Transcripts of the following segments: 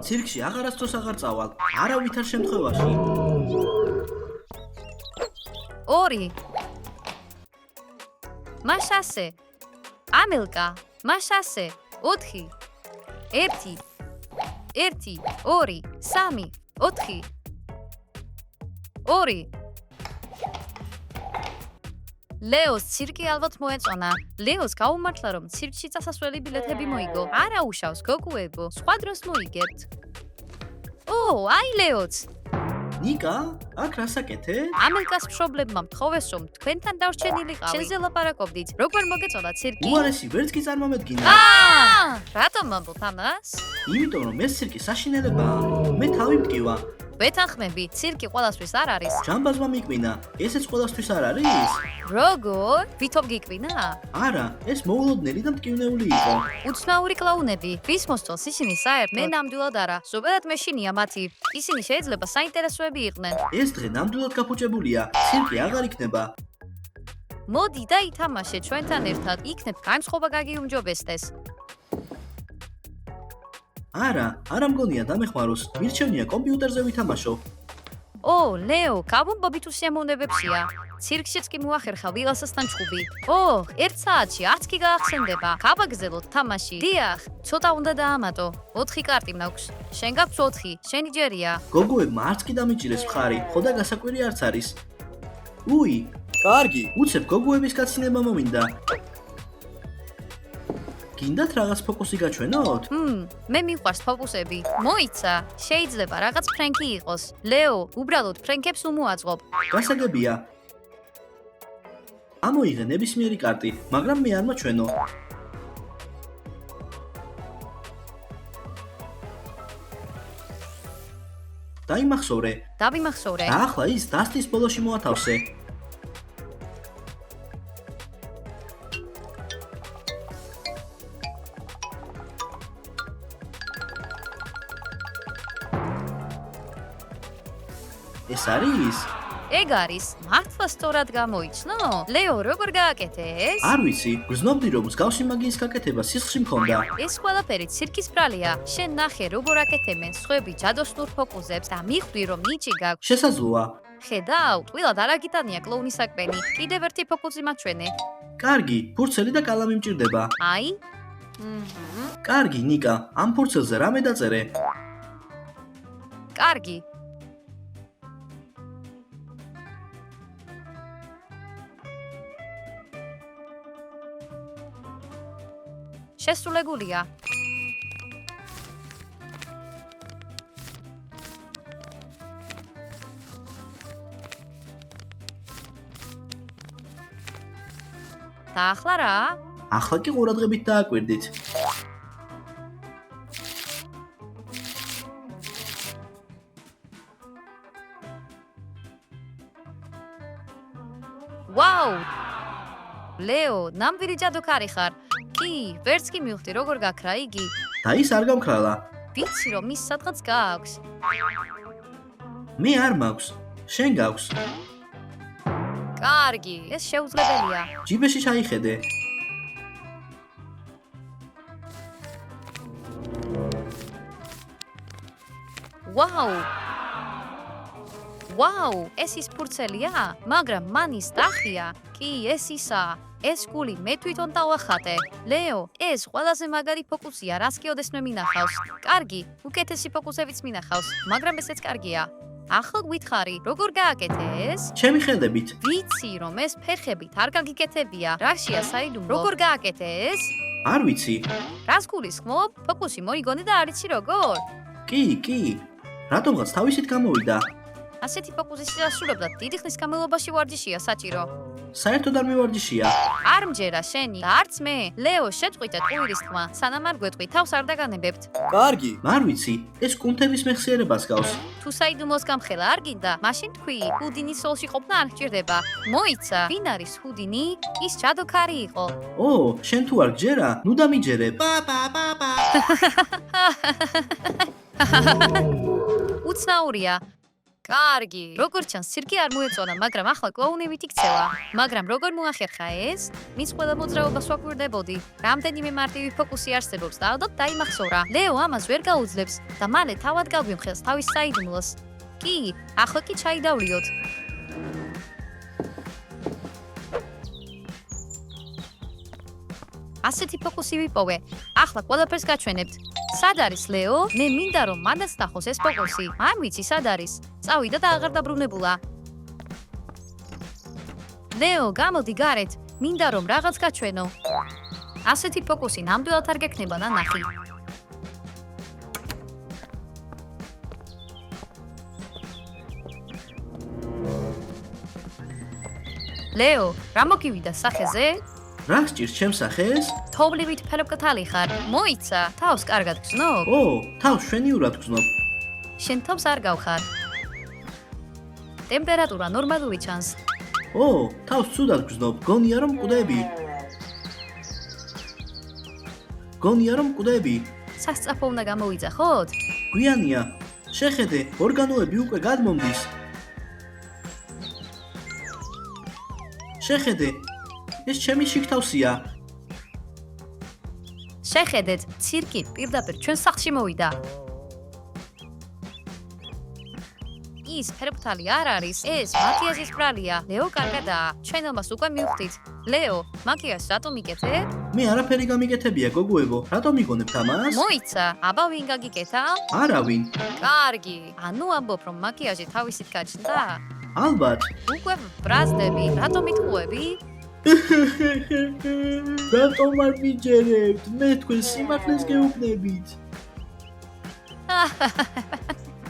ცირკში აღარასდროს აღარ წავალ, არავითარ შემთხვევაში. 2 მაშასე ამილკა მაშასე 4 1 2 3 4 2 ლეოს ცირკი ალბათ მოეწონა. ლეოს გაუმართლა რომ ცირკში წასასვლელი ბილეთები მოიგო. არა უშავს გოგუებო, სხვა დროს მოიგებთ. აი ლეოც. ნიკა, აქ რასაკეთე? ამილკას მშობლებმა მთხოვეს რომ თქვენთან დავრჩენილიყავი. შენზე ლაპარაკობდით. როგორ მოგეწონა ცირკი? უარესი ვერც კი წარმომედგინა. რატომ ამბობ ამას? იმიტომ რომ ეს ცირკი საშინელებაა. მე თავი მტკივა. ვეთანხმები, ცირკი ყველასთვის არ არის. ჯამბაზმა მიკვინა, ესეც ყველასთვის არ არის? როგორ? ვითომ გიკვინა? არა, ეს მოულოდნელი და მტკივნეული იყო. უცნაური კლაუნები, ვის მოსწონს ისინი საერთოდ? მე ნამდვილად არა. ზოგადად მეშინია მათი. ისინი შეიძლება საინტერესოები იყვნენ. ეს დღე ნამდვილად გაფუჭებულია. ცირკი აღარ იქნება. მოდი და ითამაშე ჩვენთან ერთად. იქნებ განსხვობა გაგიუმჯობესდეს. არა მგონია დამეხმაროს. მირჩევნია კომპიუტერზე ვითამაშო. ლეო, გავუმბობი თუ სიამოვნებებშია. ცირკშიც კი მოახერხა ვილასასთან ჩხუბი. 1 საათში 10 კი გაახსენდება. გავაგზელოთ თამაში. დიახ, ცოტა უნდა დაამატო. 4 კარტი მაქვს. შენ გაქვს 4, შენი ჯერია. გოგოებმა არც კი დამიჭირეს მხარი, ხო და გასაკვირი არც არის. კარგი. უცებ გოგოების გაცინება მომინდა. გინდათ რაღაც ფოკუსი გაჩვენოთ? მე მიყვარს ფოკუსები. მოიცა, შეიძლება რაღაც ფრენკი იყოს. ლეო, უბრალოდ ფრენკებს უმოაწყობ. გასაგებია. ამოიღე ნებისმიერი კარტი, მაგრამ მე არ მოჩვენო. დაიმახსოვრე. დავიმახსოვრე. და ახლა ის დასტის ბოლოში მოათავსე. ეს არის? ეგ არის, მართლა სწორად გამოიცნო? ლეო, როგორ გააკეთე ეს? არ ვიცი, გრძნობდი რომ მსგავსი მაგიის გაკეთება სისხლში მქონდა. ეს ყველაფერი ცირკის ბრალია. შენ ნახე, როგორ აკეთებენ სხვები ჯადოსნურ ფოკუსებს და მიხვდი რომ ნიჭი გაქვს. შესაძლოა. ხედავ, ტყილად არ აგიტანია კლოუნის საკვენი. კიდევ ერთი ფოკუსი მაჩვენე. კარგი, ფურცელი და კალამი მჭირდება. აი? კარგი, ნიკა, ამ ფურცელზე რამე დაწერე? კარგი. შესრულებულია. და ახლა რა? ახლა კი ყურადღებით დააკვირდით. ვაუ! ლეო, ნამდვილი ჯადოქარი ხარ. კი, ვერც კი მივხვდი როგორ გაქრა იგი. და ის არ გამქრალა. ვიცი რომ ის სადღაც გააქვს. მე არ მაქვს. შენ გაქვს. კარგი, ეს შეუძლებელია. ჯიბეში ჩაიხედე. ვაუ, ეს ის ფურცელია, მაგრამ მან ის დახია. კი, ეს ისაა. ეს გული მე თვითონ დავახატე. ლეო, ეს ყველაზე მაგარი ფოკუსია, რას კი ოდესმე მინახავს. კარგი, უკეთესი ფოკუსებიც მინახავს, მაგრამ ესეც კარგია. ახლა გითხარი, როგორ გააკეთე ეს? ჩემი ხედებით. ვიცი, რომ ეს ფეხებით არ გაგიკეთებია. რაშია საიდუმლო? როგორ გააკეთე ეს? არ ვიცი. რას გულისხმობ? ფოკუსი მოიგონე და არ იცი როგორ? კი. რატომღაც თავისით გამოვიდა. ასეთი ფოკუსის შესრულებლად დიდი ხნის განმავლობაში ვარჯიშია საჭირო. საერთოდ არ მივარჯიშია. არ მჯერა შენი, არც მე. ლეო, შეწყვიტე ტყუილის თქმა, სანამ არ გვეტყვი, თავს არ დაგანებებთ. კარგი. არ ვიცი, ეს კუნთების მეხსიერებას გავს. თუ საიდუმლოს გამხელა არ გინდა, მაშინ თქვი, ჰუდინის სოლში ყოფნა არ გჭირდება. მოიცა, ვინ არის ჰუდინი? ის ჯადოქარი იყო. შენ თუ არ გჯერა, ნუ დამიჯერებ. უცნაურია. კარგი. როგორც ჩანს, ცირკი არ მოეწონა, მაგრამ ახლა კლოუნებით იქცევა. მაგრამ როგორ მოახერხა ეს? მის ყველა მოძრაობას ვაკვირდებოდი. რამდენიმე მარტივი ფოკუსი არსებობს და ალბათ დაიმახსოვრა. ლეო ამას ვერ გაუძლებს და მალე თავად გაგვიმხელს თავის საიდუმლოს. კი, ახლა კი ჩაიდავლიოთ. ასეთი ფოკუსი ვიპოვე. ახლა ყველაფერს გაჩვენებთ. სად არის ლეო? მე მინდა რომ მანდაც ნახოს ეს ფოკუსი. არ ვიცი სად არის. წავიდა და აღარ დაბრუნებულა. ლეო, გამოდი გარეთ. მინდა რომ რაღაც გაჩვენო. ასეთი ფოკუსი ნამდვილად არ გექნება და ნახი. ლეო, რა მოგივიდა სახეზე? რა სჭირს ჩემს სახეს? თოვლივით ფერმკრთალი ხარ. მოიცა, თავს კარგად გრძნობ? ო, თავს შვენიურად გრძნობ. შენ თავს არ გავხარ. ტემპერატურა ნორმალური ჩანს. ო, თავს ცუდად გრძნობ. გონია რომ მკვდები. სასწრაფო უნდა გამოვიძახოთ? გვიანია. შეხედე, ორგანოები უკვე გადმომდის. შეხედე, ეს ჩემი შიგთავსია. შეხედეთ, ცირკი პირდაპირ ჩვენ სახლში მოვიდა. ის ფერმკრთალი არ არის, ეს მაკიაჟის ბრალია. ლეო კარგადაა, ჩვენ ამას უკვე მივხვდით. ლეო, მაკიაჟს რატომ იკეთებ? მე არაფერი გამიკეთებია, გოგოებო. რატომ იგონებთ ამას? მოიცა, აბა ვინ გაგიკეთა? არავინ. კარგი, ანუ ამბობ რომ მაკიაჟი თავისით გაჩნდა? ალბათ. უკვე ბრაზდები, რატომ იტყუები? რატომ არ მიჯერებთ? მე თქვენ სიმართლეს გეუბნებით.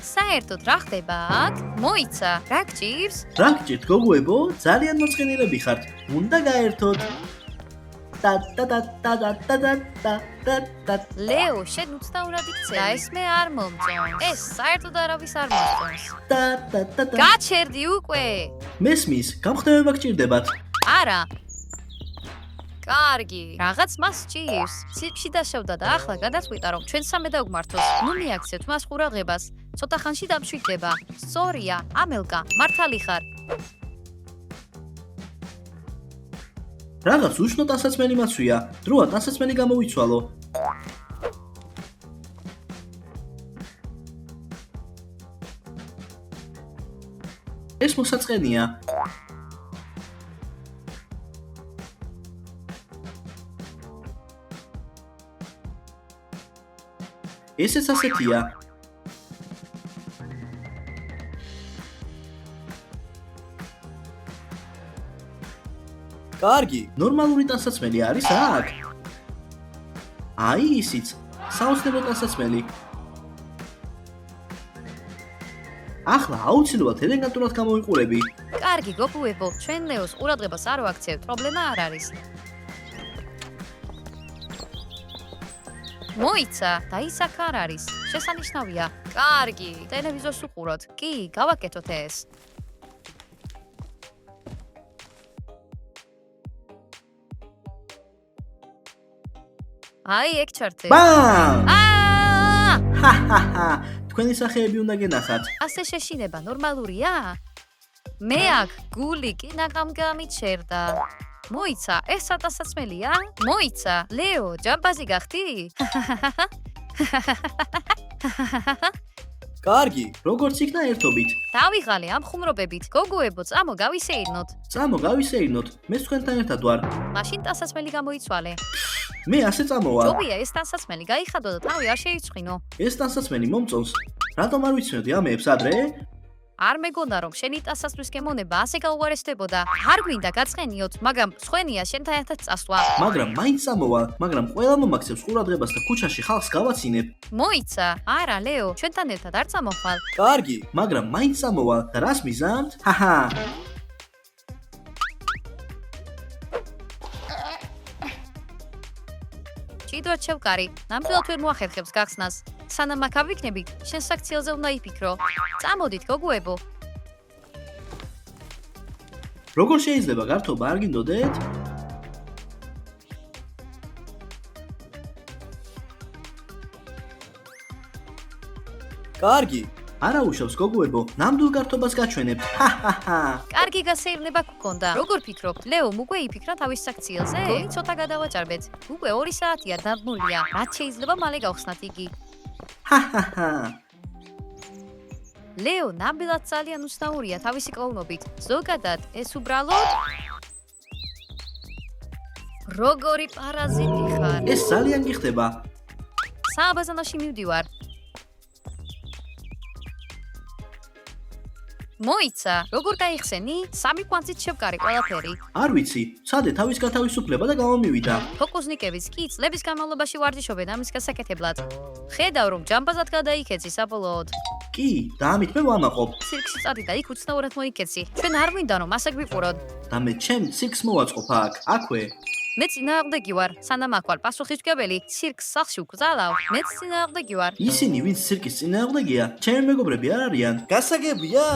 საერთოდ რა ხდება აქ? მოიცა, რა გჭირს? რა გჭირთ, გოგოებო? ძალიან მოწყენილები ხართ. უნდა გაერთოთ. ლეო, შენ უცნაურად იქცევი. და ეს მე არ მომწონს. ეს საერთოდ არავის არ მოსწონს. გაჩერდი უკვე. მესმის, გამხდომება გჭირდებათ. არა. კარგი, რაღაც მას სჭირს. ცირკში დაშავდა და ახლა გადაწყვიტა რომ ჩვენ სამე დავგმართოს. ნუ მიაქცევთ მას ყურადღებას. ცოტა ხანში დამშვიდდება. სწორია, ამელკა, მართალი ხარ. რაღაც უშნო ტანსაცმელი მაცვია. დროა ტანსაცმელი გამოვიცვალო. ეს მოსაწყენია. ესეც ასეთია. კარგი, ნორმალური ტანსაცმელი არის აქ. აი ისიც, საოცნებო ტანსაცმელი. ახლა აუცილებლად ელეგანტურად გამოვიყურები. კარგი, გოგოებო, ჩვენ ლეოს ყურადღებას არ ვაქცევთ, პრობლემა არ არის. მოიცა, და ის აქ არ არის. შესანიშნავია. კარგი, ტელევიზორს უყუროთ. კი, გავაკეთოთ ეს. აი, ეგ ჩართე. ბამ! აა! ჰაჰაჰა! თქვენი სახეები უნდა გენახათ. ასე შეშინება ნორმალურია? მე აქ გული კი ნაღამ გამიჩერდა. მოიცა, ეს სატანსაცმელია? მოიცა, ლეო, ჯამბაზი გახდი? კარგი, როგორც იქნა ერთობით. დავიღალე ამ ხუმრობებით. გოგოებო, წამო გავისეირნოთ. წამო გავისეირნოთ. მე თქვენთან ერთად ვარ. მაშინ ტანსაცმელი გამოიცვალე. მე ასე წამოვალ. ჯობია ეს ტანსაცმელი გაიხადო და თავი არ შეიწყინო. ეს ტანსაცმელი მომწონს. რატომ არ ვიცნობდი ამებს ადრე? არ მეგონა რომ შენი ტანსაცმლის გემონება ასე გაუარესდებოდა. არ გვინდა გაწყენიოთ, მაგრამ სხვენია შენთან ერთად წასვლა. მაგრამ მაინც წამოვალ, მაგრამ ყველა მომაქცევს ყურადღებას და ქუჩაში ხალხს გავაცინებ. მოიცა, არა ლეო, ჩვენთან ერთად არ წამოხვალ. კარგი, მაგრამ მაინც წამოვალ და რას მიზამთ? ჰაჰა. ჭიდროდ შევკარი, ნამდვილად ვერ მოახერხებს გახსნას. სანამ აქ ავიქნებით, შენ საქციელზე უნდა იფიქრო. წამოდით, გოგოებო. როგორ შეიძლება გართობა არ გინდოდეთ? კარგი, არა უშავს გოგოებო, ნამდვილ გართობას გაჩვენებთ. ჰაჰაჰა. კარგი გასეირნება გქონდა. როგორ ფიქრობთ, ლეომ უკვე იფიქრა თავის საქციელზე? გონი ცოტა გადავაჭარბეთ. უკვე 2 საათია დაბმულია. რაც შეიძლება მალე გავხსნათ იგი. ჰაჰაჰა. ლეო ნამდვილად ძალიან უცნაურია თავისი კლოუნობით. ზოგადად, ეს უბრალოდ როგორი პარაზიტი ხარ. ეს ძალიან გიხდება. სააბაზანოში მივდივარ. მოიცა, როგორ გაიხსენი? 3 კვანძით შევკარი ყველაფერი. არ ვიცი, ცადე თავის გათავისუფლება და გამომივიდა. ფოკუსნიკების კი წლების განმავლობაში ვარჯიშობენ ამის გასაკეთებლად. ხედავ, რომ ჯამბაზად გადაიქეცი საბოლოოდ. კი, და ამით მე ვამაყობ. ცირკში წადი და იქ უცნაურად მოიქეცი. ჩვენ არ მინდა რომ ასე გვიყუროთ. და მე ჩემ ცირკს მოვაწყობ აქ, აქვე. მე წინააღმდეგი ვარ, სანამ აქ ვარ პასუხისმგებელი, ცირკს სახლში უკრძალავ. მეც წინააღმდეგი ვარ. ისინი, ვინც ცირკის წინააღმდეგია, ჩემი მეგობრები არ არიან. გასაგებია.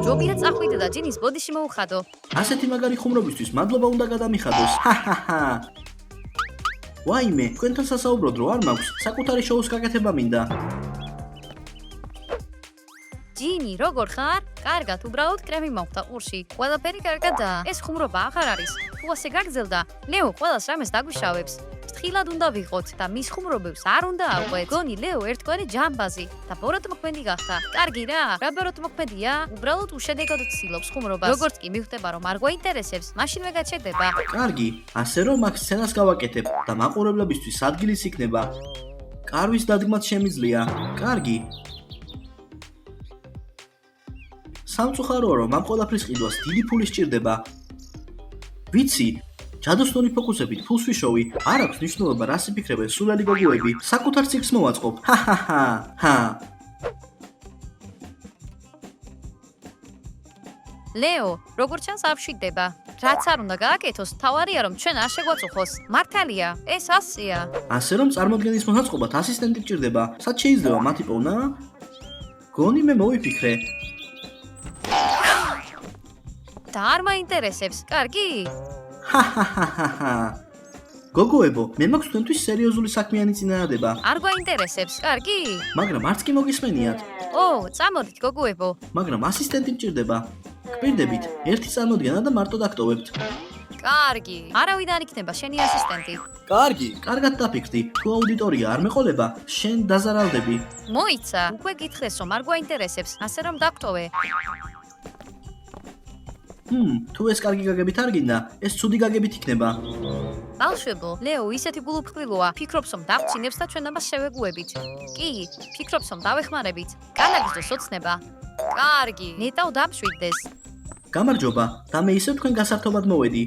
ჯობია წახვიდე და ჯინის ბოდიში მოუხადო. ასეთი მაგარი ხუმრობისთვის მადლობა უნდა გადამიხადოს. ჰაჰაჰა. ვაიმე, თქვენთან სასაუბროდ რო არ მაქვს, საკუთარი შოუს გაკეთება მინდა. ჯინი, როგორ ხარ? კარგად, უბრალოდ კრემი მოხდა ყურში. ყველაფერი კარგადაა. ეს ხუმრობა აღარ არის. თუ ასე გაგრძელდა, ლეო ყველას რამეს დაგვიშავებს. ფრთხილად უნდა ვიყოთ და მის ხუმრობებს არ უნდა ავყვეთ. გონი ლეო ერთგვარი ჯამბაზი და ბოროტ მოქმედი გახდა. კარგი რა, რა ბოროტ მოქმედია? უბრალოდ უშედეგოდ ცდილობს ხუმრობას. როგორც კი მივხვდება რომ არ გვაინტერესებს, მაშინვე გაჩერდება. კარგი, ასე რომ აქ სცენას გავაკეთებ და მაყურებლებისთვის ადგილიც იქნება. კარვის დადგმაც შემიძლია. კარგი. სამწუხაროა რომ ამ ყველაფრის ყიდვას დიდი ფული სჭირდება. ვიცი, ჯადოსნური ფოკუსებით ფულს ვიშოვი, არ აქვს მნიშვნელობა რას იფიქრებენ სულელი გოგოები. საკუთარ ცირკს მოვაწყობ. ჰაჰაჰა. ჰა. ლეო, როგორც ჩანს არ მშვიდდება. რაც არ უნდა გააკეთოს, თავარია რომ ჩვენ არ შეგვაწუხოს. მართალია, ეს ასეა. ასე რომ წარმოდგენის მონაწყობად ასისტენტი გჭირდება. სად შეიძლება მათი პოვნა? გონი მე მოვიფიქრე. და არ მაინტერესებს, კარგი? ჰაჰაჰაჰა. გოგოებო, მე მაქვს თქვენთვის სერიოზული საქმიანი წინადადება, არ გვაინტერესებს, კარგი? მაგრამ არც კი მოგისმენიათ. ო, წამოდით გოგოებო. მაგრამ ასისტენტი მჭირდება. გვპირდებით, ერთი წარმოდგენა და მარტო დაგტოვებთ. კარგი. არავიდან იქნება შენი ასისტენტი. კარგი, კარგად დაფიქრდი. თუ აუდიტორია არ მეყოლება, შენ დაზარალდები. მოიცა, უკვე გითხრეს რომ არ გვაინტერესებს, ასე რომ დაგტოვე. თუ ეს კარგი გაგებით არ გინდა, ეს ცუდი გაგებით იქნება. ბავშვებო, ლეო ისეთი გულუფრთხილოა, ფიქრობს რომ დავწინებს და ჩვენ ამას შევეგუებით. კი, ფიქრობს რომ დავეხმარებით. განაგრძოს ოცნება. კარგი, ნეტავ დამშვიდდეს. გამარჯობა, და მე ისევ თქვენ გასართობად მოვედი.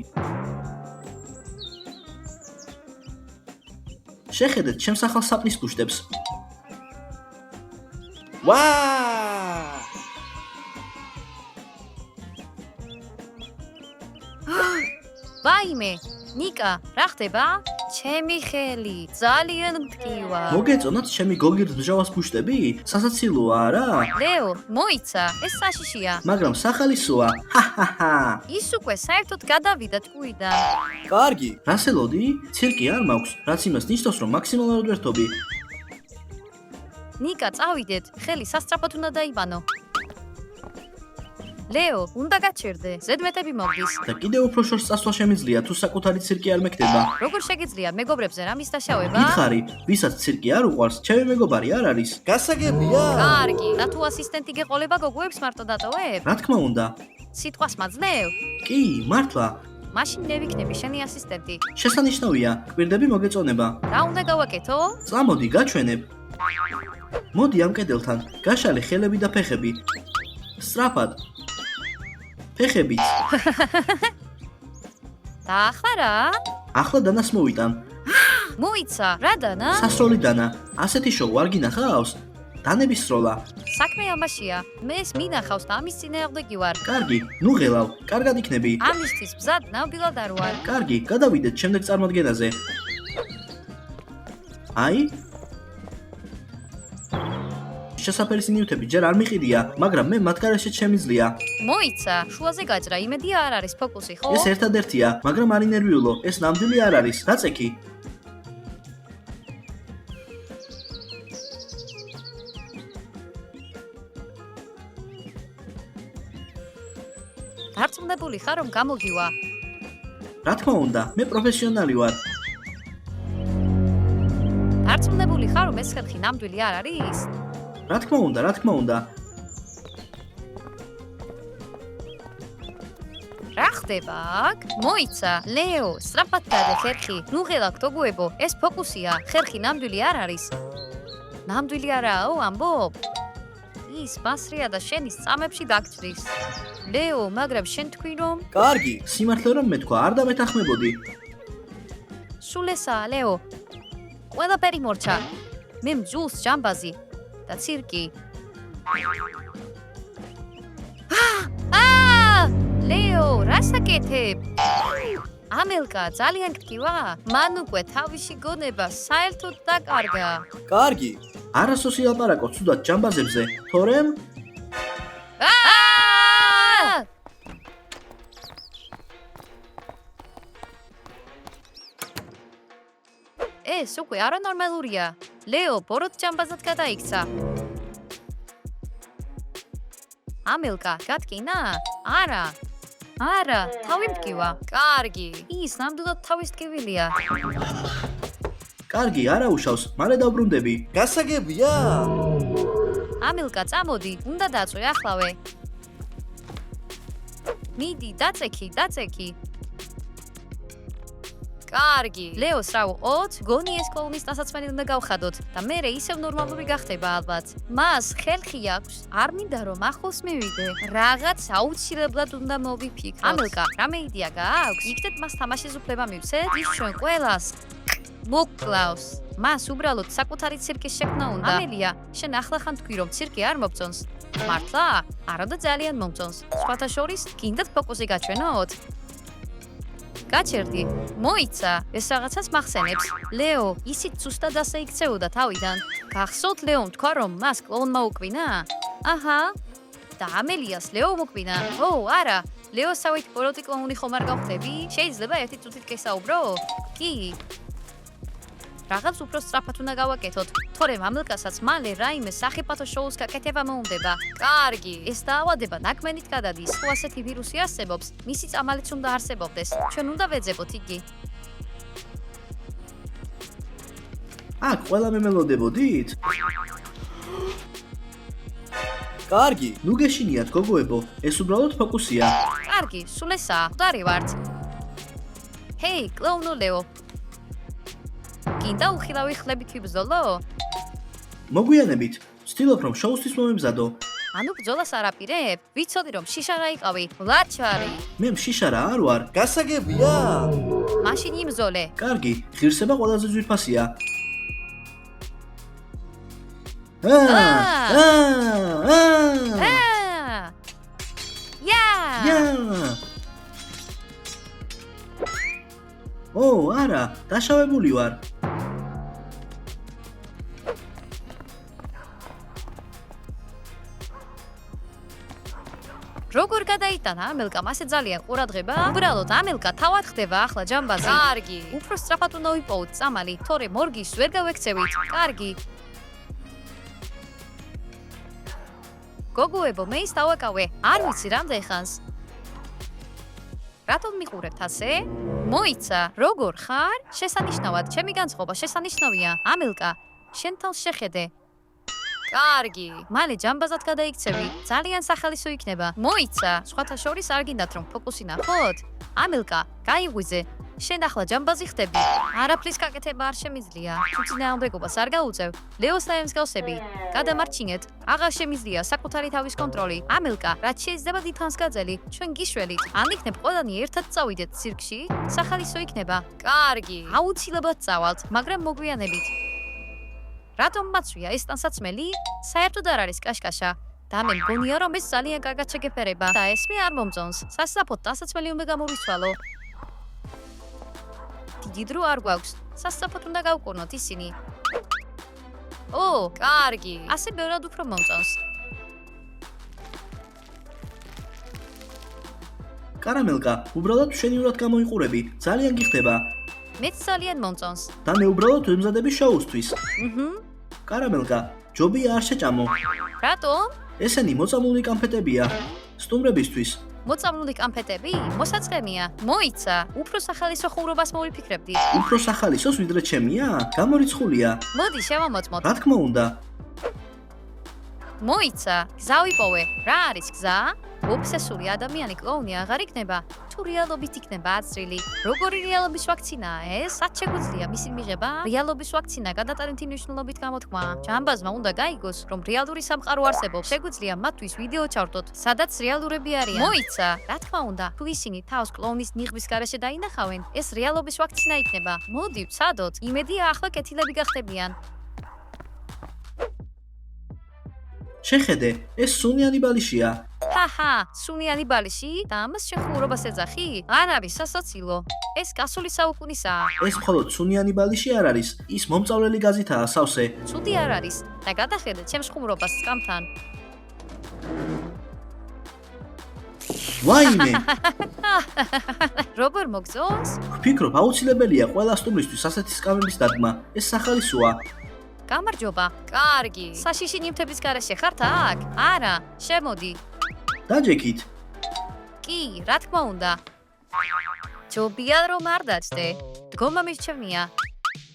შეხედეთ ჩემს ახალ საპნის კუშტებს. ვაა! ვაიმე, ნიკა, რა ხდება? ჩემი ხელი, ძალიან მტკივა. მოგეწონათ ჩემი გოგირდ მჟავას კუშტები? სასაცილოა არა? ლეო, მოიცა, ეს საშიშია. მაგრამ სახალისოა. ჰაჰაჰა. ის უკვე საერთოდ გადავიდა ტკუიდან. კარგი, რასელოდი? ცირკი არ მაქვს, რაც იმას ნიშნავს, რომ მაქსიმალურად ვერთობი. ნიკა, წავიდეთ, ხელი სასწრაფოდ უნდა დაიბანო. ლეო, უნდა გაჩერდე, ზედმეტები მოგდის. და კიდევ უფრო შორს წასვლა შემიძლია, თუ საკუთარი ცირკი არ მექნება. როგორ შეგიძლია მეგობრებზე რამის დაშავება? გითხარი, ვისაც ცირკი არ უყვარს, ჩემი მეგობარი არ არის. გასაგებია? კარგი, და თუ ასისტენტი გეყოლება გოგოებს მარტო დატოვებ? რა თქმა უნდა. სიტყვას მაძლევ? კი, მართლა. მაშინ მე ვიქნები შენი ასისტენტი. შესანიშნავია, კვირდები მოგეწონება. რა უნდა გავაკეთო? წამოდი, გაჩვენებ. მოდი ამ კედელთან, გაშალე ხელები და ფეხები. სწრაფად. ფეხებით. და ახლა რა? ახლა დანას მოვიტან. მოიცა, რა დანა? სასროლი დანა. ასეთი შოუ არ გინახავს? დანების სროლა. საქმე ამაშია. მე ეს მინახავს და ამის წინააღმდეგი ვარ. კარგი, ნუ ღელავ, კარგად იქნები. ამისთვის მზად ნამდვილად არ ვარ. კარგი, გადავიდეთ შემდეგ წარმოდგენაზე. აი? შესაფერის ნიუტები ჯერ არ მიყიდია, მაგრამ მე მათ გარეშე შემიძლია. მოიცა, შუაზე გაჭრა, იმედია არ არის ფოკუსი, ხო? ეს ერთადერთია, მაგრამ არ ინერვიულო, ეს ნამდვილი არ არის. დაწექი. დარწმუნებული ხარ რომ გამოგივა? რა თქმა უნდა, მე პროფესიონალი ვარ. დარწმუნებული ხარ რომ ეს ხერხი ნამდვილი არ არის? რა თქმა უნდა. რა ხდება აქ? მოიცა, ლეო, სწრაფად დადე ხერხი. ნუ ღელაკ გოგოებო, ეს ფოკუსია. ხერხი ნამდვილი არ არის. ნამდვილი არაო, ამბობ? ის მასრია და შენი წამებში დაგჭრის. ლეო, მაგრამ შენ თქვი რომ კარგი, სიმართლე რომ მეთქვა, არ დამეთანხმებოდი. სულ ესაა, ლეო. ყველაფერი მორჩა. მე მძულს ჯამბაზი და ცირკი. ლეო, რას აკეთებ? ამელკა, ძალიან გტკივა? მან უკვე თავისი გონება საერთოდ დაკარგა. კარგი, არასოდეს ილაპარაკო ცუდად ჯამბაზებზე, თორემ ეს უკვე არანორმალურია. ლეო, ბოროტ ჯამბაზად გადაიქცა. ამელკა, გატკინა? არა, თავი მტკივა. კარგი, ის ნამდვილად თავის ტკივილია. კარგი, არა უშავს, მალე დავბრუნდები. გასაგებია? ამელკა, წამოდი, უნდა დაწვე ახლავე. მიდი, დაწექი. კარგი, ლეოს რა ვუყოთ? გონი ეს კლოუნის დასაცმელი უნდა გავხადოთ და მერე ისევ ნორმალური გახდება ალბათ. მას ხელხი აქვს, არ მინდა რომ ახლოს მივიდე. რაღაც აუცილებლად უნდა მოვიფიქროთ. ამელკა, რამე იდეა გააქვს? იქნებ მას თამაშის უფლება მივცეთ? ის ჩვენ ყველას მოკლავს. მას უბრალოდ საკუთარი ცირკის შექმნა უნდა. ამელია, შენ ახლა ხან თქვი რომ ცირკი არ მოგწონს. მართლა? არა და ძალიან მომწონს. სხვათა შორის, გინდათ ფოკუსი გაჩვენოთ? გაჩერდი, მოიცა, ეს რაღაცას მახსენებს. ლეო, ისიც ზუსტად ასე იქცეოდა თავიდან. გახსოვთ ლეომ თქვა რომ მას კლოუნმა უკბინა? აჰა. და ამელიას ლეო მოკბინა? ო, არა. ლეოსავით ბოროტი კლოუნი ხომ არ გავხდები? შეიძლება ერთი წუთით გესაუბრო? კი. რაღაც უფრო სწრაფად უნდა გავაკეთოთ, თორემ ამელკასაც მალე რაიმე სახიფათო შოუს გაკეთება მოუნდება. კარგი, ეს დაავადება ნაკმენით გადადის. თუ ასეთი ვირუსი არსებობს, მისი წამალიც უნდა არსებობდეს. ჩვენ უნდა ვეძებოთ იგი. აქ ყველა მემელოდებოდით? კარგი, ნუ გეშინიათ გოგოებო, ეს უბრალოდ ფოკუსია. კარგი, სულ ესაა, მკვდარი ვართ. ჰეი, კლოუნო ლეო. გინდა უხილავი ხლებით ვიბრძოლო? მოგვიანებით, ვცდილობ რომ შოუსთვის მომემზადო. ანუ ბრძოლას არ აპირებ? ვიცოდი რომ შიშარა იყავი, ლაჩარი. მე შიშარა არ ვარ. გასაგებია? მაშინ იმზოლე. კარგი, ღირსება ყველაზე ძვირფასია. ო, არა, დაშავებული ვარ. როგორ გადაიტანა ამელკა მასე ძალიან ყურადღება? უბრალოდ ამელკა თავად ხდება ახლა ჯამბაზი. კარგი. უფრო სწრაფად უნდა ვიპოვოთ წამალი, თორე მორგის ვერ გავექცევით. კარგი. გოგოებო, მე ის დავაკავე. არ ვიცი რამდენ ხანს. რატომ მიყურებთ ასე? მოიცა, როგორ ხარ? შესანიშნავად, ჩემი განწყობა შესანიშნავია. ამელკა, შენ თავს შეხედე. კარგი, მალე ჯამბაზად გადაიქცევი. ძალიან სახალისო იქნება. მოიცა, სხვათა შორის არ გინდათ რომ ფოკუსი ნახოთ? ამელკა, გაიღვიძე. შენ ახლა ჯამბაზი ხდები. არაფრის გაკეთება არ შემიძლია. თუ წინააღმდეგობას არ გაუწევ, ლეოს და ემსგავსები. გადამარჩინეთ. აღარ შემიძლია საკუთარი თავის კონტროლი. ამელკა, რაც შეიძლება დიდხანს გაძელი, ჩვენ გიშველით. ან იქნებ ყველანი ერთად წავიდეთ ცირკში? სახალისო იქნება. კარგი, აუცილებლად წავალთ, მაგრამ მოგვიანებით. რატომ მაცვია ეს ტანსაცმელი? საერთოდ არ არის კაშკაშა. და მე მგონია რომ ეს ძალიან კარგად შეგეფერება და ეს მე არ მომწონს. სასწრაფოდ ტანსაცმელი უნდა გამოვიცვალო. დიდი დრო არ გვაქვს. სასწრაფოდ უნდა გავკურნოთ ისინი. ო, კარგი. ასე ბევრად უფრო მომწონს. კარამელკა, უბრალოდ მშვენივრად გამოიყურები. ძალიან გიხდება. მეც ძალიან მომწონს. და მე უბრალოდ ვემზადები შოუსთვის. კარამელკა, ჯობია არ შეჭამო. რატომ? ესენი მოწამული კანფეტებია. სტუმრებისთვის. მოწამლული კამფეტები მოსაწყენია. მოიცა, უფრო სახალისო ხუმრობას მოვიფიქრებდი. უფრო სახალისოს ვიდრე ჩემია? გამორიცხულია. მოდი შევამოწმოთ. რა თქმა უნდა. მოიცა, გზა ვიპოვე. რა არის გზა? ოფსესური ადამიანი კლოუნი აღარ იქნება, თუ რეალობით იქნება აცრილი. როგორი რეალობის ვაქცინაა ეს? სად შეგვიძლია მისი მიღება? რეალობის ვაქცინა გადატანითი მნიშვნელობით გამოთქმა. ჯამბაზმა უნდა გაიგოს, რომ რეალური სამყარო არსებობს. შეგვიძლია მათთვის ვიდეო ჩავრდოთ, სადაც რეალურები არიან. მოიცა, რა თქმა უნდა, თუ ისინი თავს კლოუნის ნიღბის გარეშე დაინახავენ, ეს რეალობის ვაქცინა იქნება. მოდი, ვცადოთ. იმედია ახლა კეთილები გახდებიან. შეხედე, ეს სუნიანი ბალიშია. ჰაჰა, სუნიანი ბალიში და ამას შეხმურობას ეძახი? არ არის სასაცილო. ეს გასული საუკუნისაა. ეს მხოლოდ სუნიანი ბალიში არ არის, ის მომწავლელი გაზითაა სავსე. ცუდი არ არის და გადახედე ჩემს ხუმრობას წამთან. ვაიმე, როგორ მოგწონს? ვფიქრობ, აუცილებელია ყველა სტუმრისთვის ასეთი სკამების დადგმა. ეს სახალისოა. გამარჯობა. კარგი. საშიში ნივთების გარეშე ხართ აქ? არა, შემოდი. დაჯექით. კი, რა თქმა უნდა. ჯობია რომ არ დაჭდე. დგომა მირჩევნია.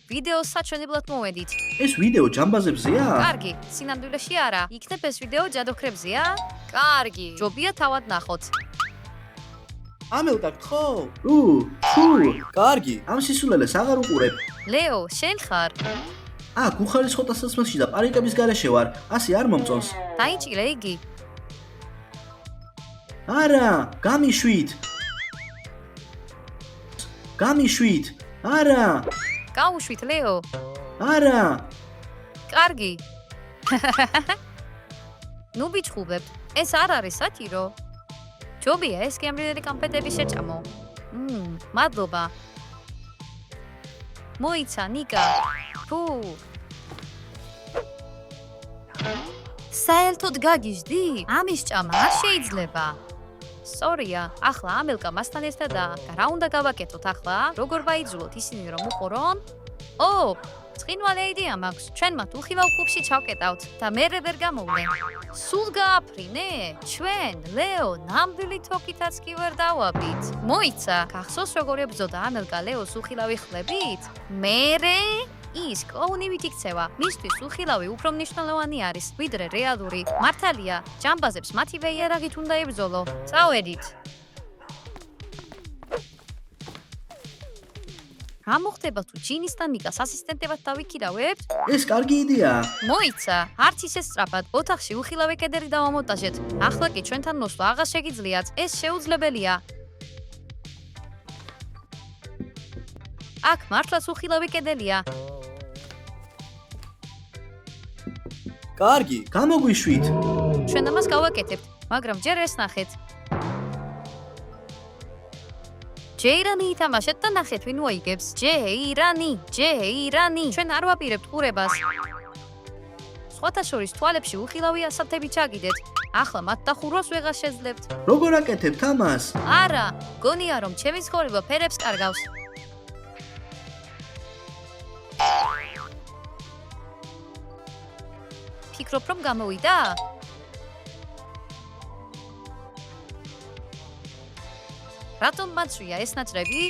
ვიდეოს საჩვენებლად მოვედით. ეს ვიდეო ჯამბაზებზეა? კარგი, სინამდვილეში არა. იქნებ ეს ვიდეო ჯადოქრებზეა? კარგი, ჯობია თავად ნახოთ. ამელკაკ ხო? კარგი, ამ სისულელეს აღარ უყურებ. ლეო, შენ ხარ? აქ უხარისხო ტასაცმელში და პარიკების გარეშე ვარ. ასე არ მომწონს. დაიჭირე იგი. არა, გამიშვით. არა, გაუშვით, ლეო. არა. კარგი. ნუ ბიჭხუბებთ. ეს არ არის სათირო. ჯობია ეს გემრიელი კამფეტები შეჭამო. მადლობა. მოიცა, ნიკა. ფუ. საერთოდ გაგიჟდი? ამის ჭამა არ შეიძლება. სორია, ახლა ამელკა მასთან ერთადაა. და რა უნდა გავაკეთოთ ახლა? როგორ ვაიძულოთ ისინი რომ უყურონ? ო, ცხინვალე იდეა მაქვს. ჩვენ მათ უხილავ კლუბში ჩავკეტავთ და მერე ვერ გამოვლენ. სულ გააფრინე? ჩვენ, ლეო, ნამდვილი თოკითაც კი ვერ დავაბით. მოიცა, გახსოვს როგორ ებრძოდა ამელკა ლეოს უხილავი ხლებით? მერე ის კლოუნივით იქცევა. მისთვის უხილავი უფრო მნიშვნელოვანი არის, ვიდრე რეალური. მართალია, ჯამბაზებს მათივე იარაღით უნდა ებრძოლო. წავედით. რა მოხდება თუ ჯინის და ნიკას ასისტენტებად დავიქირავებთ? ეს კარგი იდეაა. მოიცა, არც ისე სწრაფად. ოთახში უხილავი კედელი დავამონტაჟეთ. ახლა კი ჩვენთან მოსვლა აღარ შეგიძლიათ. ეს შეუძლებელია. აქ მართლაც უხილავი კედელია. კარგი, გამოგვიშვით. ჩვენ ამას გავაკეთებთ, მაგრამ ჯერ ეს ნახეთ. ჯეირანი ითამაშეთ და ნახეთ ვინ მოიგებს. ჯეირანი. ჩვენ არ ვაპირებთ ყურებას. სხვათა შორის თვალებში უხილავი ასათები ჩაგიდეთ. ახლა მათ დახურვას ვეღარ შეძლებთ. როგორ აკეთებთ ამას? არა, გონია რომ ჩემი ცხოვრება ფერებს კარგავს. ფიქრობ რომ გამოვიდა? რატომ მაწვია ეს ნაჭრები?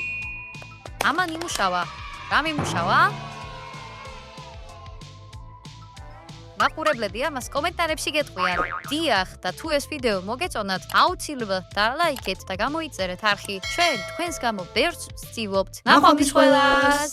ამან იმუშავა. რა მიმუშავა? მაყურებლები ამას კომენტარებში გეტყვიან. დიახ, და თუ ეს ვიდეო მოგეწონათ, აუცილებლად დალაიქეთ და გამოიწერეთ არხი. ჩვენ თქვენს გამო ბევრს ვსწავლობთ. ნახვამდის ყველას!